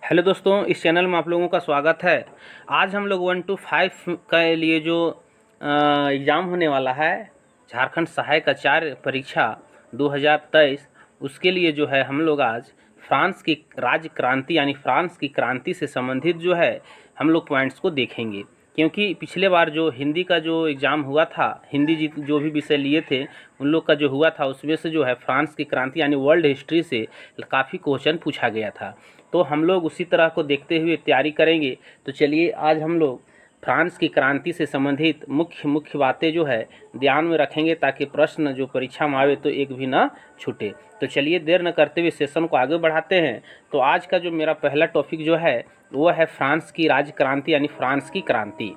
Hello दोस्तों, इस channel में आप लोगों का स्वागत है। आज हम लोग 1 to 5 के लिए जो एग्ज़ाम होने वाला है, झारखंड सहायक आचार्य परीक्षा 2023, उसके लिए जो है हम लोग आज फ्रांस की राज्य क्रांति यानी फ्रांस की क्रांति से संबंधित जो है हम लोग पॉइंट्स को देखेंगे। क्योंकि पिछले बार जो हिंदी का जो एग्ज़ाम हुआ था, हिंदी जो भी विषय लिए थे उन लोग का जो हुआ था, उसमें से जो है फ्रांस की क्रांति यानी वर्ल्ड हिस्ट्री से काफ़ी क्वेश्चन पूछा गया था। तो हम लोग उसी तरह को देखते हुए तैयारी करेंगे। तो चलिए आज हम लोग फ्रांस की क्रांति से संबंधित मुख्य बातें जो है ध्यान में रखेंगे, ताकि प्रश्न जो परीक्षा में आवे तो एक भी ना छूटे। तो चलिए देर न करते हुए सेशन को आगे बढ़ाते हैं। तो आज का जो मेरा पहला टॉपिक जो है वो है फ्रांस की राज्य क्रांति यानी फ्रांस की क्रांति।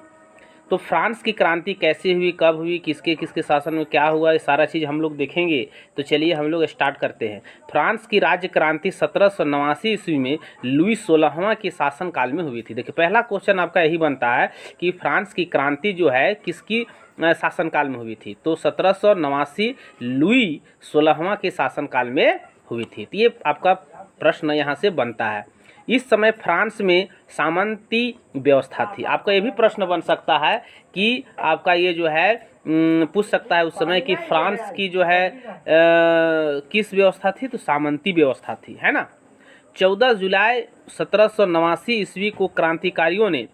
तो फ्रांस की क्रांति कैसे हुई, कब हुई, किसके किसके शासन में क्या हुआ, ये सारा चीज़ हम लोग देखेंगे। तो चलिए हम लोग स्टार्ट करते हैं। फ्रांस की राज्य क्रांति 1789 ईस्वी में लुई 16वां के शासनकाल में हुई थी। देखिए पहला क्वेश्चन आपका यही बनता है कि फ्रांस की क्रांति जो है किसकी शासनकाल में हुई थी। तो 1789 लुई 16वां के शासनकाल में हुई थी। तो ये आपका प्रश्न यहाँ से बनता है। इस समय फ्रांस में सामंती व्यवस्था थी। आपका ये भी प्रश्न बन सकता है कि आपका ये जो है पूछ सकता है उस समय कि फ्रांस की जो है किस व्यवस्था थी। तो सामंती व्यवस्था थी, है ना। 14 जुलाई 1789 ईस्वी को क्रांतिकारियों ने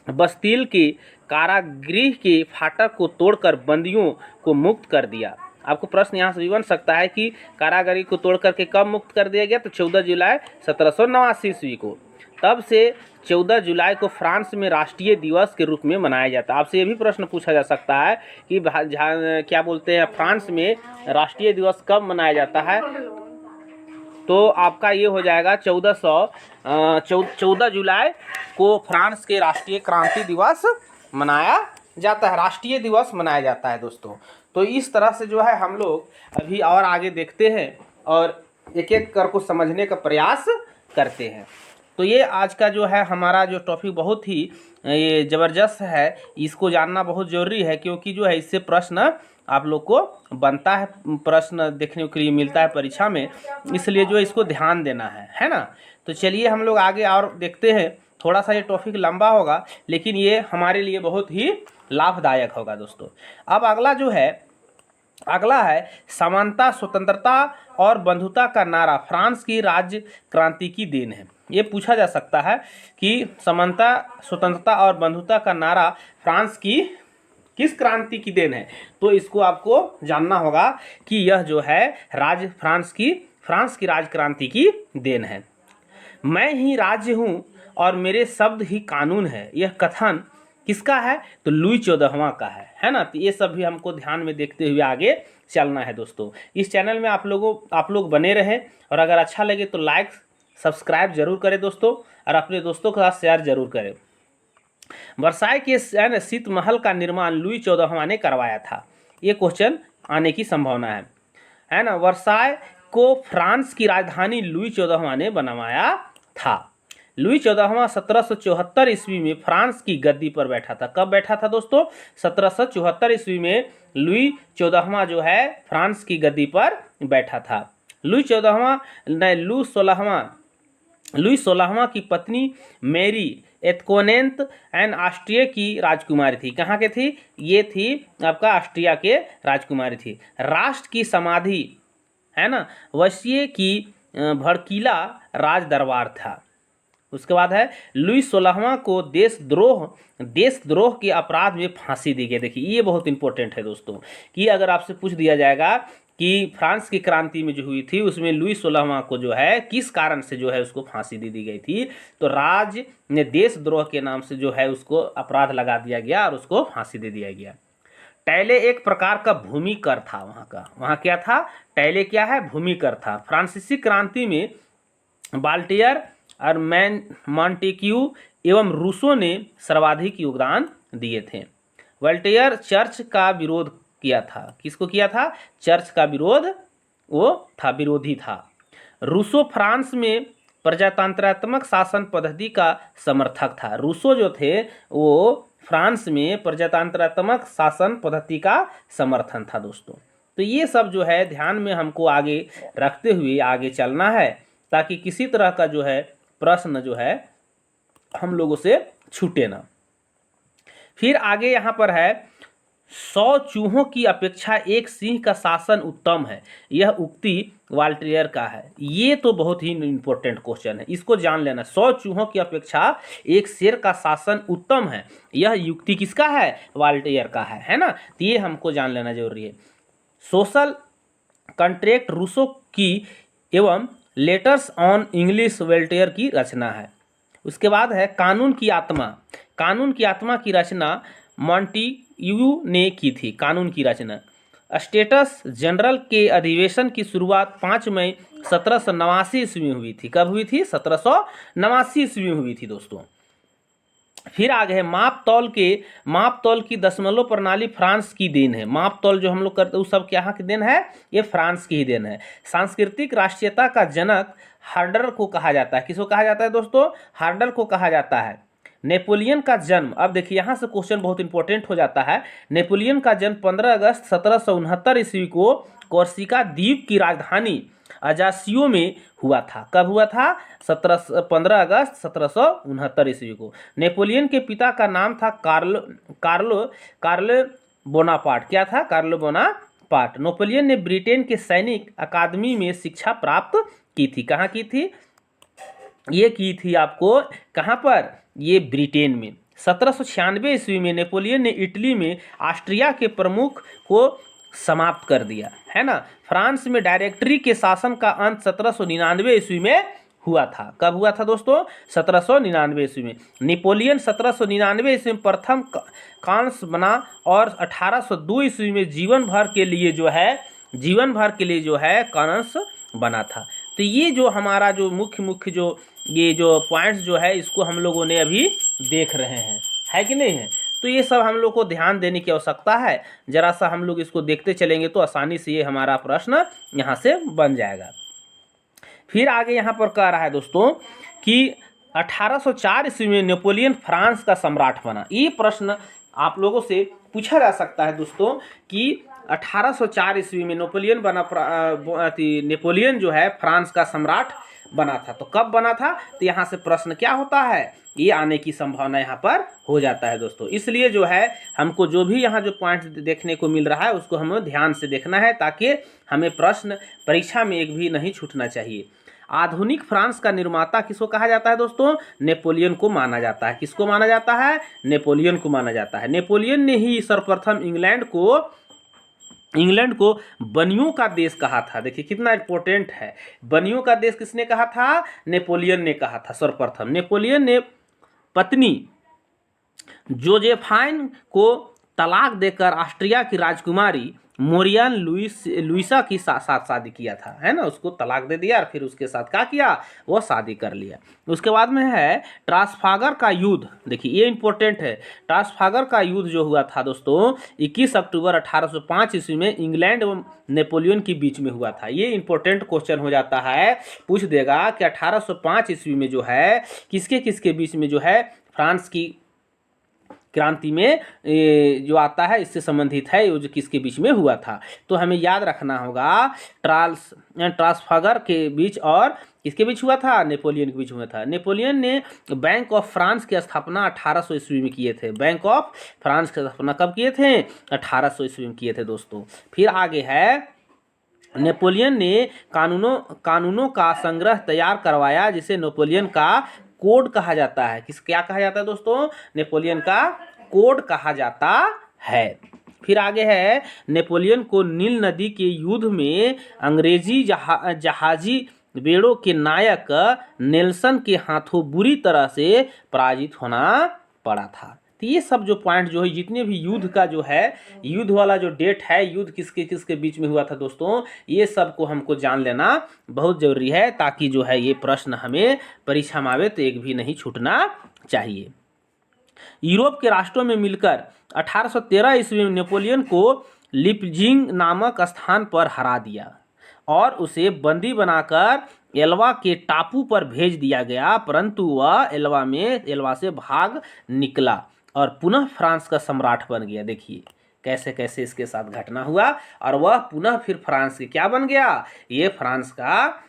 बस्तिल के कारागृह के फाटक को तोड़कर बंदियों को मुक्त कर दिया। आपको प्रश्न यहाँ से भी बन सकता है कि कारागृह को तोड़ करके कब मुक्त कर दिया गया। तो 14 जुलाई 1789 ईस्वी को। तब से 14 जुलाई को फ्रांस में राष्ट्रीय दिवस के रूप में मनाया जाता है। आपसे ये भी प्रश्न पूछा जा सकता है कि क्या बोलते हैं फ्रांस में राष्ट्रीय दिवस कब मनाया जाता है। तो आपका ये हो जाएगा 14 जुलाई को फ्रांस के राष्ट्रीय क्रांति दिवस मनाया जाता है, राष्ट्रीय दिवस मनाया जाता है दोस्तों। तो इस तरह से जो है हम लोग अभी और आगे देखते हैं और एक एक कर को समझने का प्रयास करते हैं। तो ये आज का जो है हमारा जो टॉपिक बहुत ही ये ज़बरदस्त है, इसको जानना बहुत ज़रूरी है, क्योंकि जो है इससे प्रश्न आप लोग को बनता है, प्रश्न देखने के लिए मिलता है परीक्षा में, इसलिए जो इसको ध्यान देना है ना। तो चलिए हम लोग आगे और देखते हैं। थोड़ा सा ये टॉपिक लंबा होगा लेकिन ये हमारे लिए बहुत ही लाभदायक होगा दोस्तों। अब अगला है समानता, स्वतंत्रता और बंधुता का नारा फ्रांस की राज्य क्रांति की देन है। ये पूछा जा सकता है कि समानता, स्वतंत्रता और बंधुता का नारा फ्रांस की किस क्रांति की देन है। तो इसको आपको जानना होगा कि यह जो है फ्रांस की राज्य क्रांति की देन है। मैं ही राज्य हूँ और मेरे शब्द ही कानून है, यह कथन किसका है। तो लुई 14वां का है ना। तो ये सब भी हमको ध्यान में देखते हुए आगे चलना है दोस्तों। इस चैनल में आप लोग बने रहें, और अगर अच्छा लगे तो लाइक सब्सक्राइब जरूर करें दोस्तों, और अपने दोस्तों के साथ शेयर जरूर करें। वर्साई के शीत महल का निर्माण लुई 14वां ने करवाया था। ये क्वेश्चन आने की संभावना है ना। वर्साई को फ्रांस की राजधानी लुई 14वां ने बनवाया था। लुई 14वां 1774 ईस्वी में फ्रांस की गद्दी पर बैठा था। कब बैठा था दोस्तों? 1774 ईस्वी में लुई 14वां जो है फ्रांस की गद्दी पर बैठा था। लुई 16वां की पत्नी मेरी एतकोनेंत एंड ऑस्ट्रिया की राजकुमारी थी। कहाँ के थी? ये थी आपका ऑस्ट्रिया के राजकुमारी थी। राष्ट्र की समाधि है ना वसीय की भड़कीला राज दरबार था। उसके बाद है लुई 16वां को देशद्रोह के अपराध में फांसी दी गई। देखिए ये बहुत इंपॉर्टेंट है दोस्तों, कि अगर आपसे पूछ दिया जाएगा कि फ्रांस की क्रांति में जो हुई थी उसमें लुई 16वां को जो है किस कारण से जो है उसको फांसी दे दी गई थी, तो राज ने देशद्रोह के नाम से जो है उसको अपराध लगा दिया गया और उसको फांसी दे दिया गया। टैले एक प्रकार का भूमि कर था वहाँ क्या था? टैले क्या है? भूमि कर था। फ्रांसीसी क्रांति में बाल्टियर और मॉन्टेक्यू एवं रूसो ने सर्वाधिक योगदान दिए थे। वोल्टेयर चर्च का विरोध किया था। किसको किया था? चर्च का विरोध, वो था विरोधी था। रूसो फ्रांस में प्रजातंत्रात्मक शासन पद्धति का समर्थक था। रूसो जो थे वो फ्रांस में प्रजातंत्रात्मक शासन पद्धति का समर्थन था दोस्तों। तो ये सब जो है ध्यान में हमको आगे रखते हुए आगे चलना है, ताकि किसी तरह का जो है प्रश्न जो है हम लोगों से छूटे ना। फिर आगे यहाँ पर है 100 चूहों की अपेक्षा एक सिंह का शासन उत्तम है, यह उक्ति वॉल्टेयर का है। ये तो बहुत ही इंपॉर्टेंट क्वेश्चन है, इसको जान लेना। 100 चूहों की अपेक्षा एक शेर का शासन उत्तम है, यह युक्ति किसका है? वॉल्टेयर का है ना। तो ये हमको जान लेना जरूरी है। सोशल कॉन्ट्रैक्ट रूसो की एवं लेटर्स ऑन इंग्लिश वॉल्टेयर की रचना है। उसके बाद है कानून की आत्मा। कानून की आत्मा की रचना मॉन्टेग्यू ने की थी। कानून की रचना स्टेटस जनरल के अधिवेशन की शुरुआत 5 मई 1789 ईस्वी में हुई थी। कब हुई थी? 1789 ईस्वी में हुई थी दोस्तों। फिर आगे है माप तौल की दशमलव प्रणाली फ्रांस की देन है। माप तौल जो हम लोग करते हैं वो सब यहाँ की देन है, ये फ्रांस की ही देन है। सांस्कृतिक राष्ट्रीयता का जनक हार्डर को कहा जाता है। किसको कहा जाता है दोस्तों? हार्डर को कहा जाता है। नेपोलियन का जन्म, अब देखिए यहाँ से क्वेश्चन बहुत इंपॉर्टेंट हो जाता है। नेपोलियन का जन्म 15 अगस्त 1769 ईस्वी को कोर्सिका द्वीप की राजधानी अजासियो में हुआ था। कब हुआ था? 15 अगस्त 1769 ईस्वी को। नेपोलियन के पिता का नाम था कार्लो बोनापार्ट। क्या था? Carlo Bonaparte. नेपोलियन ने ब्रिटेन के सैनिक अकादमी में शिक्षा प्राप्त की थी। कहाँ की थी? ये की थी आपको कहाँ पर? ये ब्रिटेन में। 1796 ईस्वी में नेपोलियन ने इटली में ऑस्ट्रिया के प्रमुख को समाप्त कर दिया, है ना। फ्रांस में डायरेक्टरी के शासन का अंत 1799 ईस्वी में हुआ था। कब हुआ था दोस्तों? 1799 ईस्वी में। नेपोलियन 1799 ईस्वी में प्रथम कांस बना और 1802 ईस्वी में जीवन भर के लिए जो है कांस बना था। तो ये जो हमारा जो मुख्य जो ये जो पॉइंट्स जो है इसको हम लोगों ने अभी देख रहे हैं, है कि नहीं है। तो ये सब हम लोग को ध्यान देने की आवश्यकता है। जरा सा हम लोग इसको देखते चलेंगे तो आसानी से ये हमारा प्रश्न यहाँ से बन जाएगा। फिर आगे यहाँ पर कह रहा है दोस्तों कि 1804 ईस्वी में नेपोलियन फ्रांस का सम्राट बना। ये प्रश्न आप लोगों से पूछा जा सकता है दोस्तों कि 1804 ईस्वी में नेपोलियन जो है फ्रांस का सम्राट बना था। तो कब बना था? तो यहाँ से प्रश्न क्या होता है, ये आने की संभावना यहाँ पर हो जाता है दोस्तों। इसलिए जो है हमको जो भी यहाँ जो पॉइंट देखने को मिल रहा है उसको हमें ध्यान से देखना है ताकि हमें प्रश्न परीक्षा में एक भी नहीं छूटना चाहिए। आधुनिक फ्रांस का निर्माता किसको कहा जाता है दोस्तों? नेपोलियन को माना जाता है। किसको माना जाता है? नेपोलियन को माना जाता है। नेपोलियन ने ही सर्वप्रथम इंग्लैंड को बनियों का देश कहा था। देखिए कितना इंपॉर्टेंट है। बनियों का देश किसने कहा था? नेपोलियन ने कहा था सर्वप्रथम। नेपोलियन ने पत्नी जोजेफाइन को तलाक देकर ऑस्ट्रिया की राजकुमारी मोरियन लुइसा की साथ शादी किया था, है ना। उसको तलाक दे दिया और फिर उसके साथ क्या किया? वो शादी कर लिया। उसके बाद में है ट्रांसफागर का युद्ध। देखिए ये इंपॉर्टेंट है। ट्रांसफागर का युद्ध जो हुआ था दोस्तों 21 अक्टूबर 1805 ईस्वी में इंग्लैंड एवं नेपोलियन के बीच में हुआ था। ये इंपॉर्टेंट क्वेश्चन हो जाता है, पूछ देगा कि 1805 ईस्वी में जो है किसके किसके बीच में जो है फ्रांस की क्रांति में जो आता है इससे संबंधित है, वो जो किसके बीच में हुआ था। तो हमें याद रखना होगा ट्रांसफागर के बीच और किसके बीच हुआ था? नेपोलियन के बीच हुआ था। नेपोलियन ने बैंक ऑफ फ्रांस की स्थापना 1800 ईस्वी में किए थे। बैंक ऑफ फ्रांस की स्थापना कब किए थे? 1800 ईस्वी में किए थे दोस्तों। फिर आगे है नेपोलियन ने कानूनों का संग्रह तैयार करवाया जिसे नेपोलियन का कोड कहा जाता है। क्या कहा जाता है दोस्तों? नेपोलियन का कोड कहा जाता है। फिर आगे है नेपोलियन को नील नदी के युद्ध में अंग्रेजी जहाजी बेड़ों के नायक नेल्सन के हाथों बुरी तरह से पराजित होना पड़ा था। तो ये सब जो पॉइंट जो है जितने भी युद्ध का जो है युद्ध वाला जो डेट है, युद्ध किसके किसके बीच में हुआ था दोस्तों, ये सब को हमको जान लेना बहुत जरूरी है ताकि जो है ये प्रश्न हमें परीक्षा में आवे तो एक भी नहीं छूटना चाहिए। यूरोप के राष्ट्रों में मिलकर 1813 ईस्वी में नेपोलियन को लिपजिंग नामक स्थान पर हरा दिया और उसे बंदी बनाकर एल्वा के टापू पर भेज दिया गया, परंतु वह एल्वा से भाग निकला और पुनः फ्रांस का सम्राट बन गया। देखिए कैसे कैसे इसके साथ घटना हुआ और वह पुनः फिर फ्रांस के क्या बन गया? ये फ्रांस का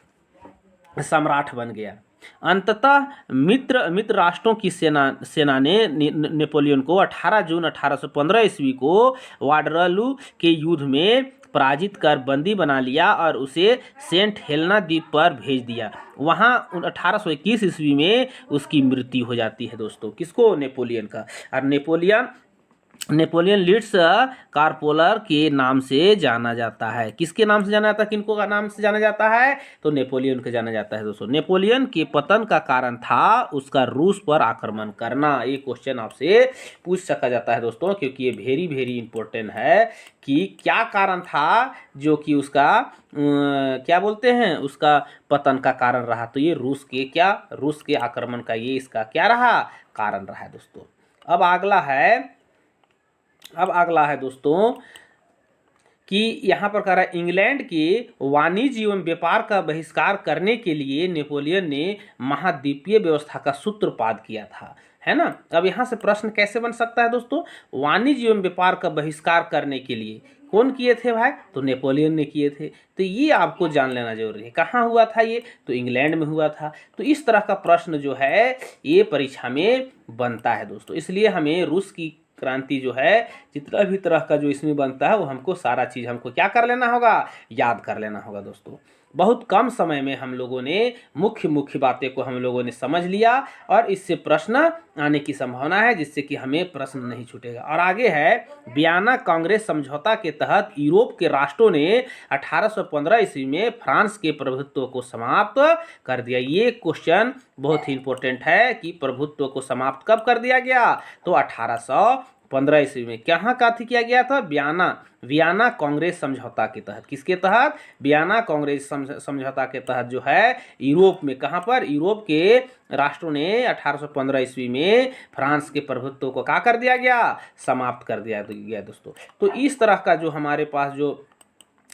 सम्राट बन गया। अंततः मित्र राष्ट्रों की सेना ने नेपोलियन को 18 जून 1815 ईस्वी को वाटरलू के युद्ध में पराजित कर बंदी बना लिया और उसे सेंट हेलेना द्वीप पर भेज दिया। वहाँ 1821 ईस्वी में उसकी मृत्यु हो जाती है दोस्तों। किसको? नेपोलियन का। और नेपोलियन लीड्स कार्पोलर के नाम से जाना जाता है। किसके नाम से जाना जाता है? किनको का नाम से जाना जाता है? तो नेपोलियन को जाना जाता है दोस्तों। नेपोलियन के पतन का कारण था उसका रूस पर आक्रमण करना। ये क्वेश्चन आपसे पूछ सका जाता है दोस्तों, क्योंकि ये वेरी इंपॉर्टेंट है कि क्या कारण था जो कि उसका क्या बोलते हैं, उसका पतन का कारण रहा। तो ये रूस के आक्रमण का ये इसका क्या रहा? कारण रहा है दोस्तों। अब अगला है दोस्तों कि यहाँ पर कह रहा है इंग्लैंड के वाणिज्य एवं व्यापार का बहिष्कार करने के लिए नेपोलियन ने महाद्वीपीय व्यवस्था का सूत्रपात किया था, है ना। अब यहाँ से प्रश्न कैसे बन सकता है दोस्तों? वाणिज्य एवं व्यापार का बहिष्कार करने के लिए कौन किए थे भाई? तो नेपोलियन ने किए थे। तो ये आपको जान लेना जरूरी है। कहाँ हुआ था ये? तो इंग्लैंड में हुआ था। तो इस तरह का प्रश्न जो है ये परीक्षा में बनता है दोस्तों। इसलिए हमें रूस की क्रांति जो है जितना भी तरह का जो इसमें बनता है वो हमको सारा चीज़ हमको क्या कर लेना होगा? याद कर लेना होगा दोस्तों। बहुत कम समय में हम लोगों ने मुख्य बातें को हम लोगों ने समझ लिया और इससे प्रश्न आने की संभावना है, जिससे कि हमें प्रश्न नहीं छूटेगा। और आगे है वियना कांग्रेस समझौता के तहत यूरोप के राष्ट्रों ने 1815 ईस्वी में फ्रांस के प्रभुत्व को समाप्त कर दिया। ये क्वेश्चन बहुत ही इंपॉर्टेंट है कि प्रभुत्व को समाप्त कब कर दिया गया? तो 1815 ईस्वी में। कहाँ काथी किया गया था? वियना कांग्रेस समझौता के तहत। किसके तहत? वियना कांग्रेस समझौता के तहत जो है यूरोप में, कहाँ पर? यूरोप के राष्ट्रों ने 1815 ईस्वी में फ्रांस के प्रभुत्व को क्या कर दिया गया? समाप्त कर दिया गया दोस्तों। तो इस तरह का जो हमारे पास जो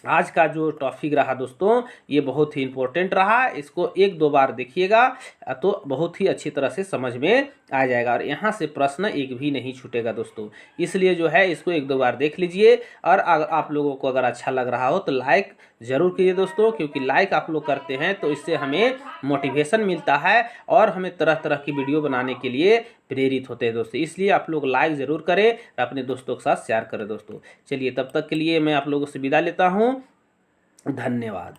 आज का जो टॉपिक रहा दोस्तों ये बहुत ही इम्पोर्टेंट रहा। इसको 1-2 बार देखिएगा तो बहुत ही अच्छी तरह से समझ में आ जाएगा और यहाँ से प्रश्न एक भी नहीं छूटेगा दोस्तों। इसलिए जो है इसको 1-2 बार देख लीजिए और आप लोगों को अगर अच्छा लग रहा हो तो लाइक ज़रूर कीजिए दोस्तों, क्योंकि लाइक आप लोग करते हैं तो इससे हमें मोटिवेशन मिलता है और हमें तरह तरह की वीडियो बनाने के लिए प्रेरित होते हैं दोस्तों। इसलिए आप लोग लाइक ज़रूर करें और अपने दोस्तों के साथ शेयर करें दोस्तों। चलिए तब तक के लिए मैं आप लोगों से विदा लेता हूँ। धन्यवाद।